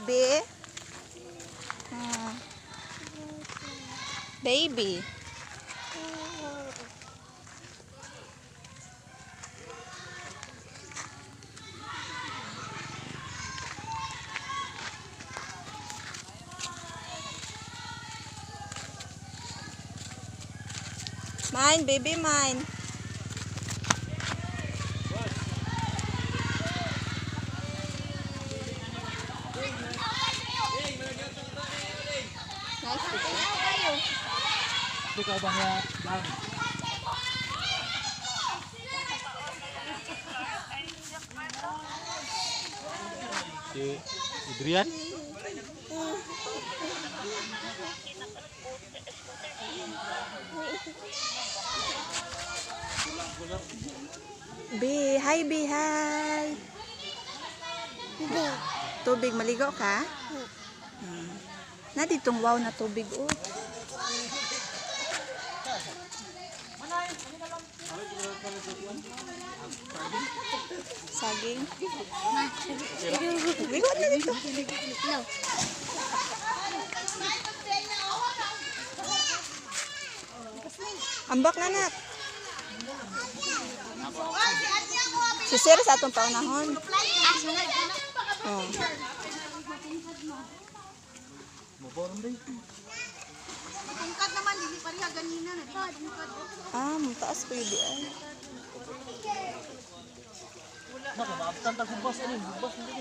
baby. Baby. Mine, baby, mine. Nice today. Ikaw ba nga lang? Si Adrian? Bi, hi Bi, hi. Tubig, maligo ka? Na ditong wow na tubig, oh. Saging. Ligo na dito. Ambak na nak. Si Sir sa atong paunahon. Oh. Matungkad naman, hindi pariha ganina na. Ah, mataas pa yun di ay. Naka, maabtan ta kubas ani, kubas ni.